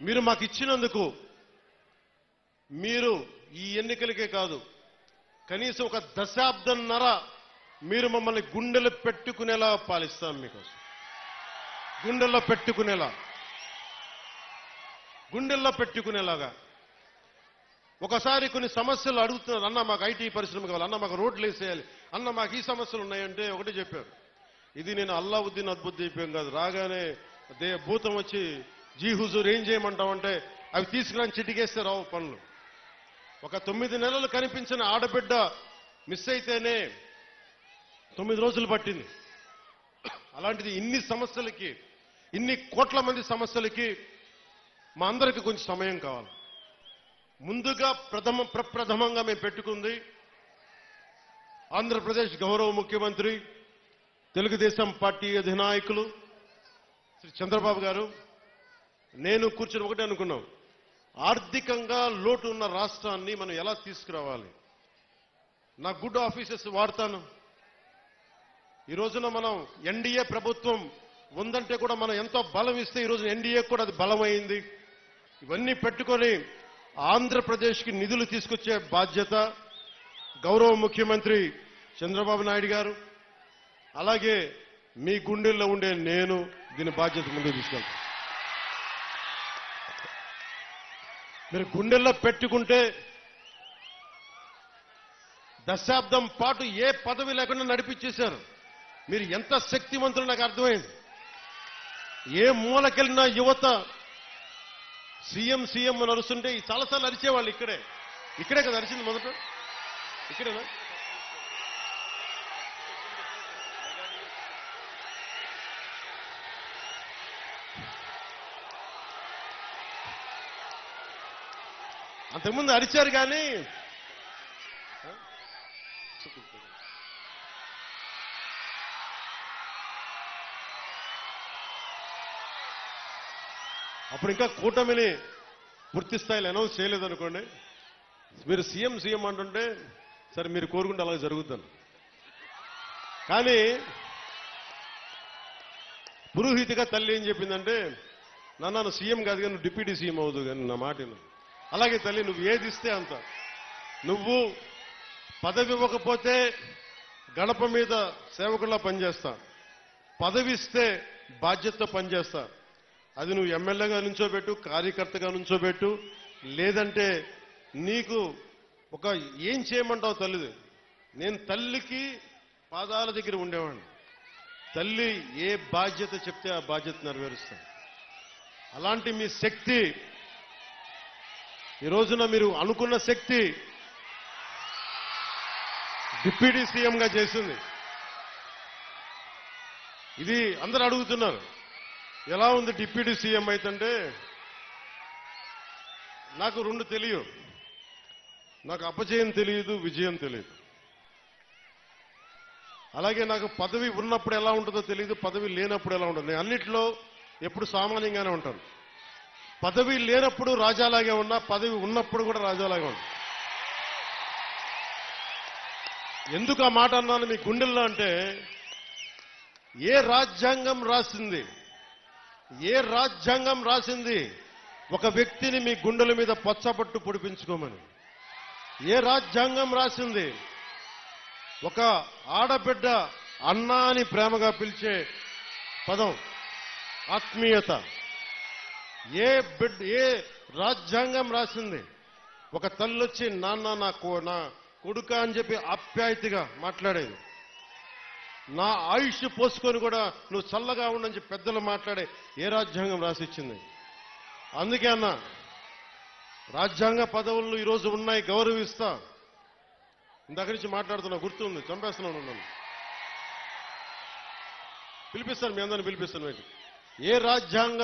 మీరు మాకు ఇచ్చినందుకు మీరు ఈ ఎన్నికలకే కాదు కనీసం ఒక దశాబ్దంన్నర మీరు మమ్మల్ని గుండెలు పెట్టుకునేలా పాలిస్తాం. మీకోసం గుండెల్లో పెట్టుకునేలాగా ఒకసారి కొన్ని సమస్యలు అడుగుతున్నారు. అన్న మాకు ఐటీ పరిశ్రమ కావాలి, అన్న మాకు రోడ్లు వేసేయాలి, అన్న మాకు ఈ సమస్యలు ఉన్నాయంటే ఒకటే చెప్పారు. ఇది నేను అల్లావుద్దీన్ అద్భుత్ దీపం కాదు, రాగానే భూతం వచ్చి జీ హుజూర్ ఏం చేయమంటామంటే అవి తీసుకురాని చిటికేస్తే రావు పనులు. ఒక 9 నెలలు కనిపించిన ఆడబిడ్డ మిస్ అయితేనే 9 రోజులు పట్టింది. అలాంటిది ఇన్ని సమస్యలకి, ఇన్ని కోట్ల మంది సమస్యలకి మా అందరికీ కొంచెం సమయం కావాలి. ముందుగా ప్రప్రథమంగా మేము పెట్టుకుంది ఆంధ్రప్రదేశ్ గౌరవ ముఖ్యమంత్రి, తెలుగుదేశం పార్టీ అధినాయకులు శ్రీ చంద్రబాబు గారు, నేను కూర్చొని ఒకటే అనుకున్నాం, ఆర్థికంగా లోటు ఉన్న రాష్ట్రాన్ని మనం ఎలా తీసుకురావాలి. నా గుడ్ ఆఫీసెస్ వాడతాను. ఈ రోజున మనం ఎన్డీఏ ప్రభుత్వం ఉందంటే కూడా మనం ఎంతో బలం ఇస్తే ఈ రోజు ఎన్డీఏ కూడా అది బలమైంది. ఇవన్నీ పెట్టుకొని ఆంధ్రప్రదేశ్కి నిధులు తీసుకొచ్చే బాధ్యత గౌరవ ముఖ్యమంత్రి చంద్రబాబు నాయుడు గారు, అలాగే మీ గుండెల్లో ఉండే నేను దీని బాధ్యత ముందుకు తీసుకెళ్తాను. మీరు గుండెల్లో పెట్టుకుంటే దశాబ్దం పాటు ఏ పదవి లేకుండా నడిపించేశారు. మీరు ఎంత శక్తివంతులు నాకు అర్థమైంది. ఏ మూలకెళ్ళిన యువత సీఎం అని అరుస్తుంటే చాలాసార్లు అరిచేవాళ్ళు. ఇక్కడే కదా అరిచింది మొదట, ఇక్కడేనా? అంతకుముందు అరిచారు కానీ అప్పుడు ఇంకా కూటమిని పూర్తి స్థాయిలో అనౌన్స్ చేయలేదనుకోండి, మీరు సీఎం అంటుంటే సరే మీరు కోరుకుంటే అలాగే జరుగుతాను. కానీ పురోహితిగా తల్లి ఏం చెప్పిందంటే, నాన్న సీఎం కాదు కానీ నువ్వు డిప్యూటీ సీఎం అవుదు కానీ నా మాట. అలాగే తల్లి, నువ్వు ఏది ఇస్తే అంత. నువ్వు పదవి ఇవ్వకపోతే గడప మీద సేవకుల్లా పనిచేస్తా, పదవి ఇస్తే బాధ్యతతో పనిచేస్తా. అది నువ్వు ఎమ్మెల్యేగా నుంచోబెట్టు, కార్యకర్తగా నుంచోబెట్టు, లేదంటే నీకు ఒక ఏం చేయమంటావు తల్లిది. నేను తల్లికి పాదాల దగ్గర ఉండేవాడిని. తల్లి ఏ బాధ్యత చెప్తే ఆ బాధ్యత నెరవేరుస్తాను. అలాంటి మీ శక్తి ఈ రోజున మీరు అనుకున్న శక్తి డిప్యూటీ సీఎంగా చేసింది. ఇది అందరూ అడుగుతున్నారు, ఎలా ఉంది డిప్యూటీ సీఎం అయితే? నాకు రెండు తెలియదు. నాకు అపజయం తెలియదు, విజయం తెలియదు. అలాగే నాకు పదవి ఉన్నప్పుడు ఎలా ఉంటుందో తెలియదు, పదవి లేనప్పుడు ఎలా ఉంటుంది. నేను అన్నిట్లో ఎప్పుడు సామాన్యంగానే ఉంటాను. పదవి లేనప్పుడు రాజాలాగే ఉన్నా, పదవి ఉన్నప్పుడు కూడా రాజాలాగే ఉన్నా. ఎందుకు ఆ మాట అన్నాను మీ గుండెల్లో అంటే, ఏ రాజ్యాంగం రాసింది ఒక వ్యక్తిని మీ గుండెల మీద పచ్చబట్టు పొడిపించుకోమని? ఏ రాజ్యాంగం రాసింది ఒక ఆడబిడ్డ అన్నా అని ప్రేమగా పిలిచే పదం ఆత్మీయత? ఏ రాజ్యాంగం రాసింది ఒక తల్లొచ్చి నాన్న నా కొడుక అని చెప్పి ఆప్యాయతగా మాట్లాడేది? నా ఆయుష్ పోసుకొని కూడా నువ్వు చల్లగా ఉండని చెప్పి పెద్దలు మాట్లాడే ఏ రాజ్యాంగం రాసిచ్చింది? అందుకే అన్న, రాజ్యాంగ పదవులు ఈరోజు ఉన్నాయి, గౌరవిస్తా. ఇందాక నుంచి మాట్లాడుతున్నా, గుర్తుంది, చంపేస్తున్నాను నన్ను. పిలిపిస్తాను, మీ అందరిని పిలిపిస్తాను. ఏ రాజ్యాంగ